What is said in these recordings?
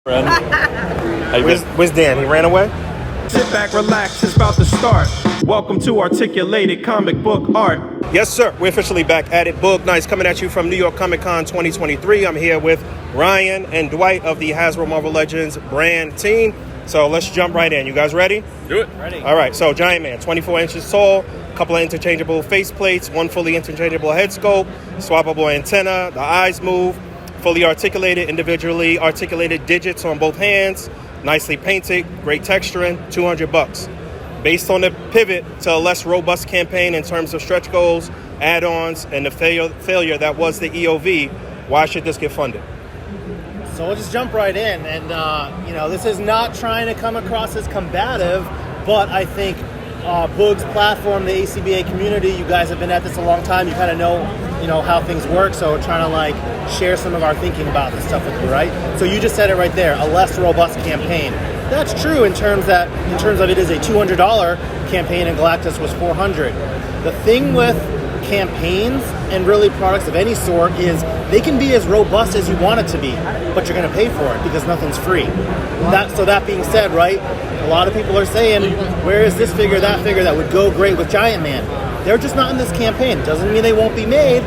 Where's Dan? He ran away? Sit back, relax, it's about to start. Welcome to Articulated Comic Book Art. Yes, sir. We're officially back at it. Boog Nights coming at you from New York Comic Con 2023. I'm here with Ryan and Dwight of the Hasbro Marvel Legends brand team. So let's jump right in. You guys ready? Do it. Ready. All right. So Giant Man, 24 inches tall, a couple of interchangeable face plates, one fully interchangeable head sculpt, swappable antenna, the eyes move, fully articulated, individually articulated digits on both hands, nicely painted, great texturing, $200. Based on the pivot to a less robust campaign in terms of stretch goals, add-ons, and the failure that was the EOV, why should this get funded? So we'll just jump right in, and this is not trying to come across as combative, but I think Boog's platform, the ACBA community, you guys have been at this a long time. You kind of know how things work. So we're trying to share some of our thinking about this stuff with you, right? So you just said it right there, a less robust campaign. That's true in terms of it is a $200 campaign and Galactus was $400. The thing with campaigns and really products of any sort is they can be as robust as you want it to be, but you're going to pay for it because nothing's free. That being said, right, a lot of people are saying, where is this figure, that figure that would go great with Giant Man? They're just not in this campaign. Doesn't mean they won't be made.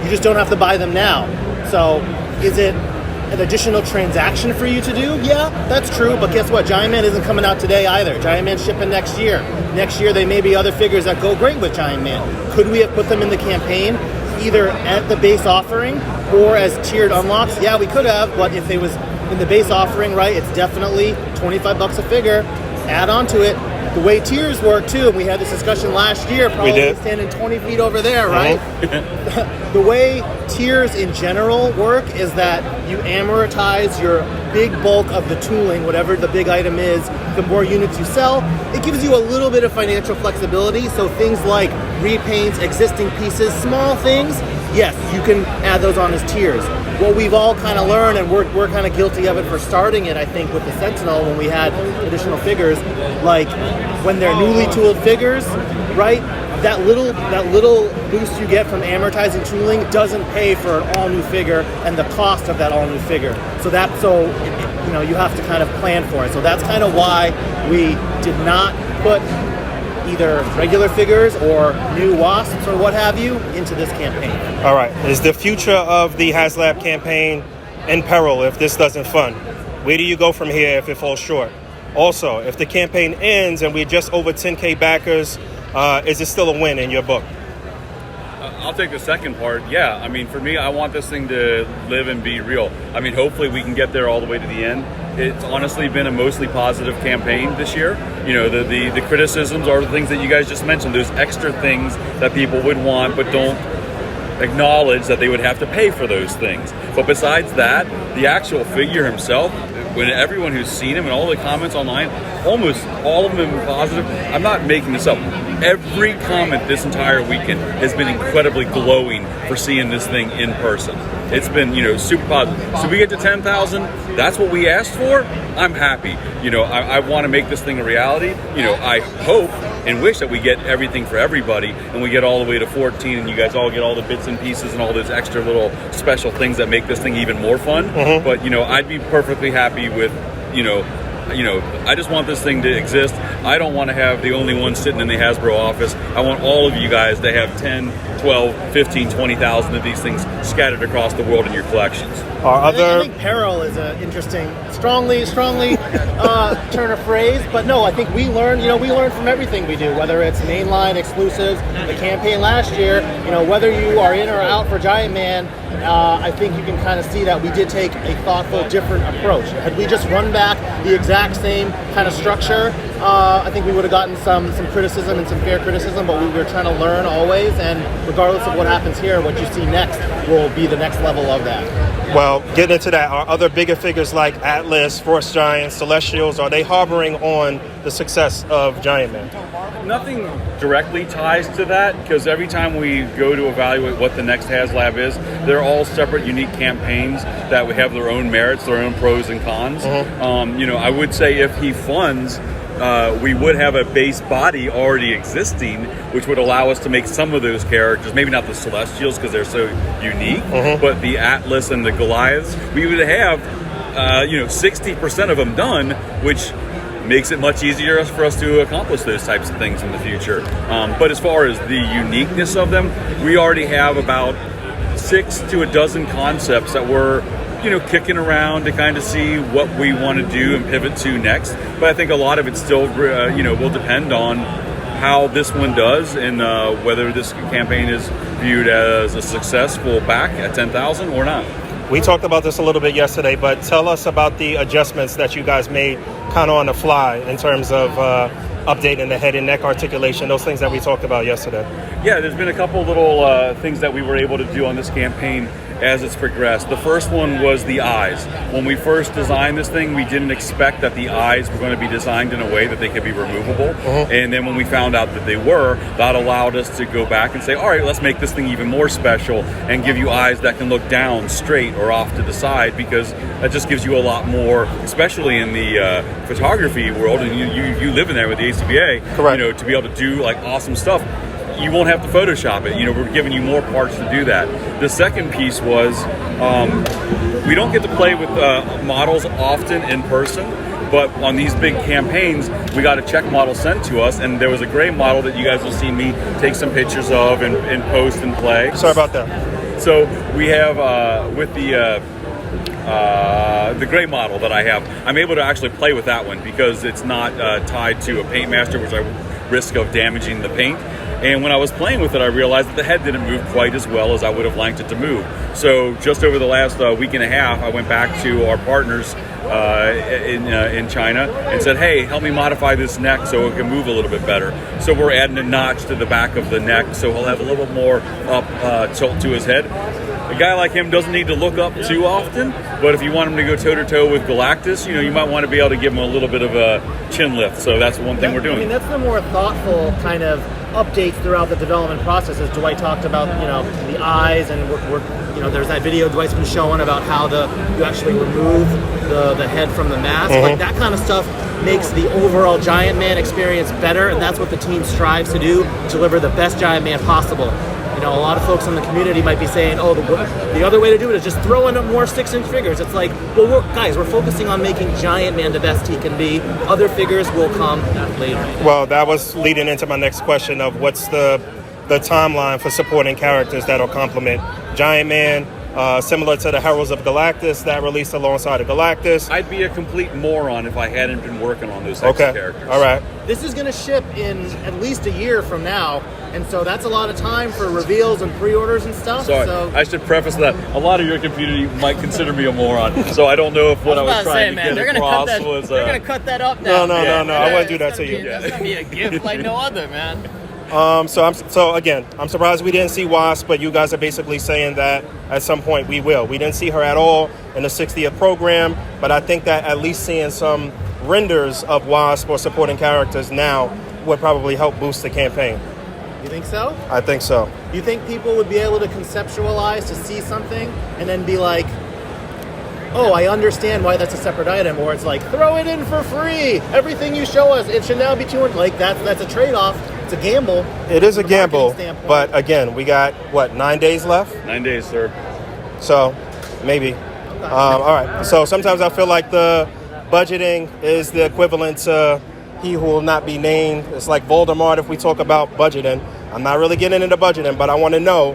You just don't have to buy them now. So is it an additional transaction for you to do? Yeah, that's true, but guess what? Giant Man isn't coming out today either. Giant Man's shipping next year. Next year, there may be other figures that go great with Giant Man. Could we have put them in the campaign, either at the base offering or as tiered unlocks? Yeah, we could have, but if it was in the base offering, right, it's definitely $25 a figure. Add on to it. The way tiers work, too, and we had this discussion last year, probably standing 20 feet over there, right? The way tiers in general work is that you amortize your big bulk of the tooling, whatever the big item is. The more units you sell, it gives you a little bit of financial flexibility. So things like repaints, existing pieces, small things, yes, you can add those on as tiers. What we've all kind of learned, and we're kind of guilty of it for starting it, I think, with the Sentinel when we had additional figures, like when they're newly tooled figures, right? That little boost you get from amortizing tooling doesn't pay for an all-new figure and the cost of that all-new figure. So you have to kind of plan for it. So that's kind of why we did not put either regular figures or new wasps or what have you into this campaign. All right. Is the future of the HasLab campaign in peril if this doesn't fund? Where do you go from here if it falls short? Also, if the campaign ends and we're just over 10K backers, is it still a win in your book? I'll take the second part. Yeah, I mean, for me, I want this thing to live and be real. I mean, hopefully we can get there all the way to the end. It's honestly been a mostly positive campaign this year. The criticisms are the things that you guys just mentioned, those extra things that people would want but don't acknowledge that they would have to pay for those things. But besides that, the actual figure himself, when everyone who's seen him and all the comments online, almost all of them are positive. I'm not making this up. Every comment this entire weekend has been incredibly glowing for seeing this thing in person. It's been, super positive. So we get to 10,000. That's what we asked for. I'm happy. I want to make this thing a reality. I hope and wish that we get everything for everybody and we get all the way to 14 and you guys all get all the bits and pieces and all those extra little special things that make this thing even more fun. But, I'd be perfectly happy with, I just want this thing to exist. I don't want to have the only one sitting in the Hasbro office. I want all of you guys to have 10, 12, 15, 20,000 of these things scattered across the world in your collections. I think peril is an interesting, strongly turn of phrase, but no, I think we learn from everything we do, whether it's mainline exclusives, the campaign last year, whether you are in or out for Giant Man, I think you can kind of see that we did take a thoughtful, different approach. Had we just run back the exact same kind of structure, I think we would have gotten some criticism and some fair criticism, but we were trying to learn always, and regardless of what happens here, what you see next will be the next level of that. Well, getting into that, are other bigger figures like Atlas, Force Giants, Celestials, are they harboring on the success of Giant Man? Nothing directly ties to that, because every time we go to evaluate what the next HasLab is, they're all separate, unique campaigns that would have their own merits, their own pros and cons. I would say if he funds, we would have a base body already existing, which would allow us to make some of those characters, maybe not the Celestials because they're so unique, but the Atlas and the Goliaths, we would have 60% of them done, which makes it much easier for us to accomplish those types of things in the future. But as far as the uniqueness of them, we already have about 6 to a dozen concepts that we're kicking around to kind of see what we want to do and pivot to next. But I think a lot of it still will depend on how this one does and whether this campaign is viewed as a successful back at 10,000 or not. We talked about this a little bit yesterday, but tell us about the adjustments that you guys made kind of on the fly in terms of updating the head and neck articulation, those things that we talked about yesterday. Yeah, there's been a couple little things that we were able to do on this campaign as it's progressed. The first one was the eyes. When we first designed this thing, we didn't expect that the eyes were going to be designed in a way that they could be removable. And then when we found out that they were, that allowed us to go back and say, all right, let's make this thing even more special and give you eyes that can look down, straight, or off to the side, because that just gives you a lot more, especially in the photography world, and you live in there with the ACBA, Correct. To be able to do like awesome stuff. You won't have to Photoshop it. We're giving you more parts to do that. The second piece was we don't get to play with models often in person, but on these big campaigns, we got a check model sent to us, and there was a gray model that you guys will see me take some pictures of and post and play. Sorry about that. So we have with the gray model that I have, I'm able to actually play with that one because it's not tied to a paint master, which I risk of damaging the paint. And when I was playing with it, I realized that the head didn't move quite as well as I would have liked it to move. So just over the last week and a half, I went back to our partners in China and said, hey, help me modify this neck so it can move a little bit better. So we're adding a notch to the back of the neck so he'll have a little bit more up tilt to his head. A guy like him doesn't need to look up too often, but if you want him to go toe-to-toe with Galactus, you might want to be able to give him a little bit of a chin lift. So that's one thing we're doing. I mean, that's the more thoughtful kind of updates throughout the development process, as Dwight talked about, the eyes, and we're there's that video Dwight's been showing about how you actually remove the head from the mask. Like that kind of stuff makes the overall Giant Man experience better, and that's what the team strives to do, deliver the best Giant Man possible. A lot of folks in the community might be saying, oh, the other way to do it is just throw in more 6-inch figures. It's like, well, we're focusing on making Giant Man the best he can be. Other figures will come later. Well, that was leading into my next question of what's the timeline for supporting characters that'll complement Giant Man, similar to the Heralds of Galactus that released alongside of Galactus. I'd be a complete moron if I hadn't been working on those types of characters. All right. This is going to ship in at least a year from now, and so that's a lot of time for reveals and pre-orders and stuff. So I should preface that a lot of your community might consider me a moron, so I don't know if what I was trying to get across was... They're going to cut that up now. No, I wouldn't do that to you. That's going to be a gift like no other, man. So again, I'm surprised we didn't see Wasp, but you guys are basically saying that at some point we will. We didn't see her at all in the 60th program, but I think that at least seeing some renders of Wasp or supporting characters now would probably help boost the campaign. You think so? I think so. You think people would be able to conceptualize to see something and then be like, oh, I understand why that's a separate item, or it's like, throw it in for free. Everything you show us, it should now be 200. Like that's a trade-off. It's a gamble. It is a gamble, but again, we got 9 days left? 9 days, sir. So maybe. All right. So sometimes I feel like the budgeting is the equivalent to he who will not be named. It's like Voldemort if we talk about budgeting. I'm not really getting into budgeting, but I want to know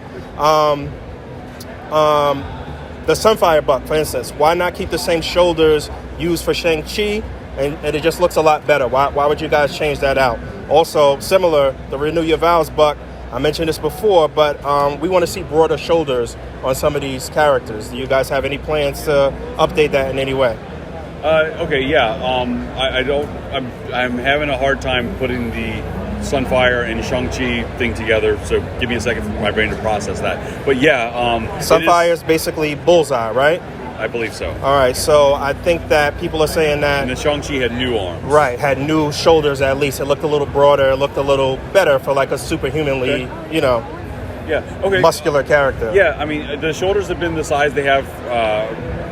the Sunfire buck, for instance. Why not keep the same shoulders used for Shang-Chi, and it just looks a lot better? Why would you guys change that out? Also, similar, the Renew Your Vows buck, I mentioned this before, but we want to see broader shoulders on some of these characters. Do you guys have any plans to update that in any way? Okay, yeah. I'm having a hard time putting the Sunfire and Shang-Chi thing together, so give me a second for my brain to process that. But yeah, Sunfire is basically Bullseye, right? I believe so. All right, so I think that people are saying that... And the Shang-Chi had new arms. Right, had new shoulders at least. It looked a little broader, it looked a little better for like a superhumanly, muscular character. Yeah, I mean, the shoulders have been the size they have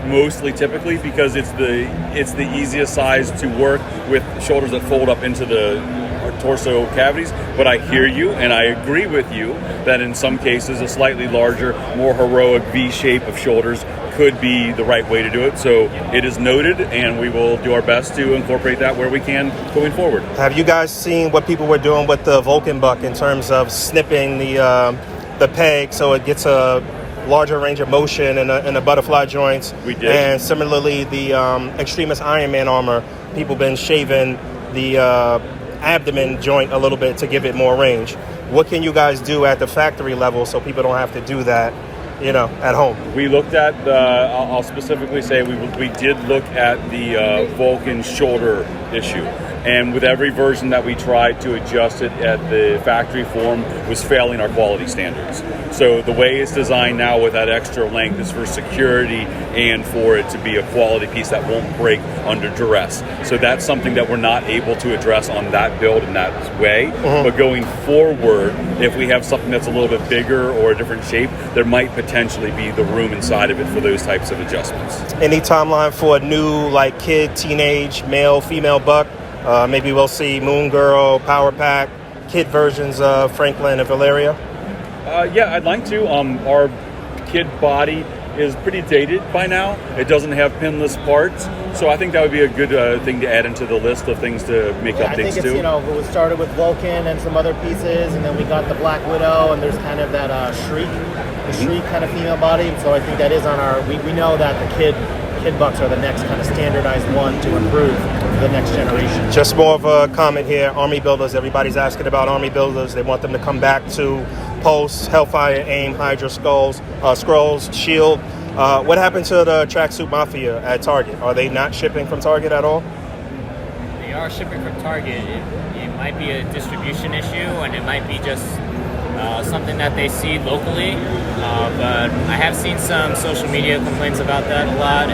mostly typically because it's the easiest size to work with shoulders that fold up into the torso cavities, but I hear you, and I agree with you that in some cases a slightly larger, more heroic V shape of shoulders could be the right way to do it. So it is noted, and we will do our best to incorporate that where we can going forward. Have you guys seen what people were doing with the Vulcan buck in terms of snipping the peg so it gets a larger range of motion in the butterfly joints? We did. And similarly, the Extremis Iron Man armor, people been shaving the abdomen joint a little bit to give it more range. What can you guys do at the factory level so people don't have to do that, at home? We looked at, I'll specifically say we did look at the Vulcan shoulder issue. And with every version that we tried to adjust it at the factory form was failing our quality standards. So the way it's designed now with that extra length is for security and for it to be a quality piece that won't break under duress. So that's something that we're not able to address on that build in that way. But going forward, if we have something that's a little bit bigger or a different shape, there might potentially be the room inside of it for those types of adjustments. Any timeline for a new kid, teenage, male, female buck? Maybe we'll see Moon Girl, Power Pack, kid versions of Franklin and Valeria. Yeah, I'd like to. Our kid body is pretty dated by now. It doesn't have pinless parts, so I think that would be a good thing to add into the list of things to make updates I think it's, to. we started with Vulcan and some other pieces, and then we got the Black Widow, and there's kind of that Shriek kind of female body, and so I think that is on our, we know that the kid bucks are the next kind of standardized one to improve for the next generation. Just more of a comment here. Army builders, everybody's asking about army builders. They want them to come back to Pulse, Hellfire, AIM, Hydra Scrolls, Shield. What happened to the Tracksuit Mafia at Target? Are they not shipping from Target at all? They are shipping from Target. It might be a distribution issue, and it might be just something that they see locally, but I have seen some social media complaints about that a lot,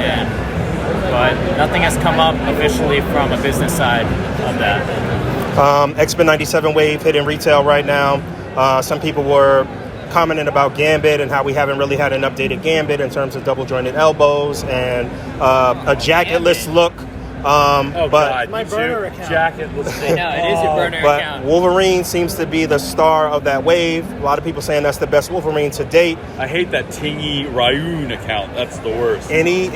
but nothing has come up officially from a business side of that. X-Men 97 Wave hitting retail right now. Some people were commenting about Gambit and how we haven't really had an updated Gambit in terms of double jointed elbows and a jacketless look. But God, my burner account. Jacketless. I know, it is your burner but account. Wolverine seems to be the star of that wave. A lot of people saying that's the best Wolverine to date. I hate that Tingy Rayun account. That's the worst. Any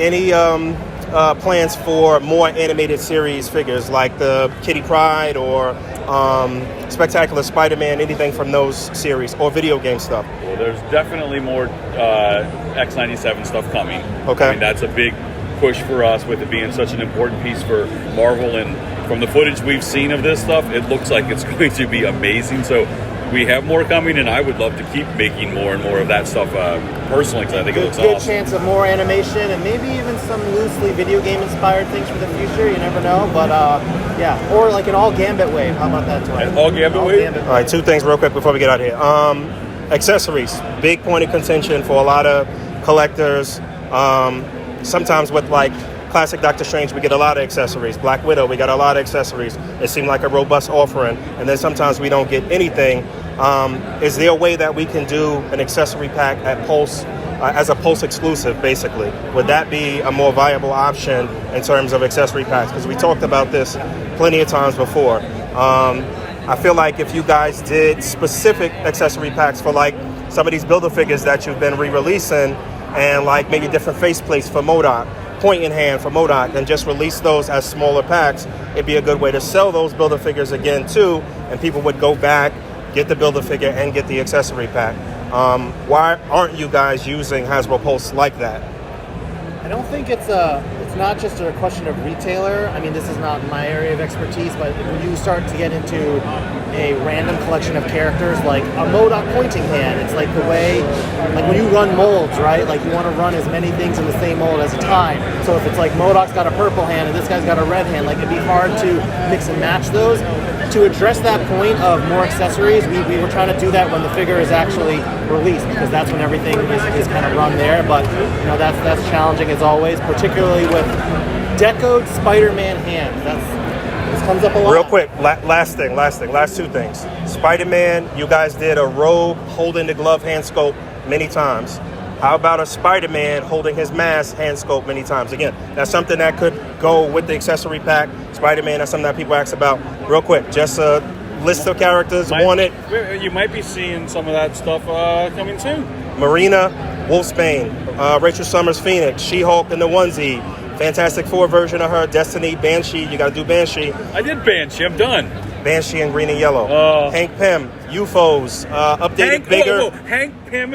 plans for more animated series figures like the Kitty Pryde or Spectacular Spider-Man, anything from those series, or video game stuff? Well, there's definitely more X97 stuff coming. Okay. I mean, that's a big push for us with it being such an important piece for Marvel, and from the footage we've seen of this stuff, it looks like it's going to be amazing. So we have more coming, and I would love to keep making more and more of that stuff personally, because I think it looks good awesome. Chance of more animation and maybe even some loosely video game inspired things for the future. You never know, but yeah, or like an all Gambit wave. How about that, Dwight? An all Gambit wave? All right, two things real quick before we get out of here. Accessories, big point of contention for a lot of collectors. Sometimes with classic Doctor Strange, we get a lot of accessories. Black Widow, we got a lot of accessories. It seemed like a robust offering. And then sometimes we don't get anything. Is there a way that we can do an accessory pack at Pulse as a Pulse exclusive, basically? Would that be a more viable option in terms of accessory packs? Because we talked about this plenty of times before. I feel like if you guys did specific accessory packs for some of these Builder figures that you've been re-releasing, and maybe different faceplates for MODOK, point in hand for MODOK, and just release those as smaller packs, it'd be a good way to sell those Builder figures again too, and people would go back, get the Builder figure, and get the accessory pack. Why aren't you guys using Hasbro Pulse like that? I don't think it's not just a question of retailer. I mean, this is not my area of expertise, but when you start to get into a random collection of characters, like a MODOK pointing hand, it's like the way, when you run molds, right? You want to run as many things in the same mold as a time. So if it's MODOK's got a purple hand and this guy's got a red hand, it'd be hard to mix and match those. To address that point of more accessories, we were trying to do that when the figure is actually released, because that's when everything is kind of run there. But that's challenging as always, particularly with decoed Spider-Man hands. This comes up a lot. Real quick, last two things. Spider-Man, you guys did a robe holding the glove hand scope many times. How about a Spider-Man holding his mask hand scope many times? Again, that's something that could go with the accessory pack. Spider-Man, that's something that people ask about. Real quick, just a list of characters wanted. You might be seeing some of that stuff coming soon. Marina, Wolfsbane, Rachel Summers Phoenix, She-Hulk in the onesie, Fantastic Four version of her, Destiny, Banshee, you gotta do Banshee. I did Banshee, I'm done. Banshee in green and yellow. Hank Pym, UFOs, updated bigger. Hank Pym.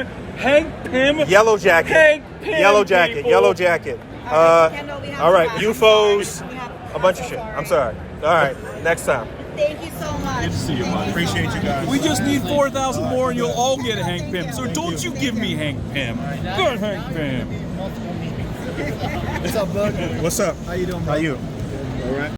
Yellow jacket. Hank Pym, Yellow jacket, people. yellow jacket. All right, UFOs, a bunch of shit. I'm sorry. All right, next time. Thank you so much. See you, man. Appreciate you guys. We just need 4,000 more and you'll all get a Hank Pym. So don't you give me Hank Pym. Good Hank Pym. What's up, Boog? What's up? How you doing, bro? How you? All right.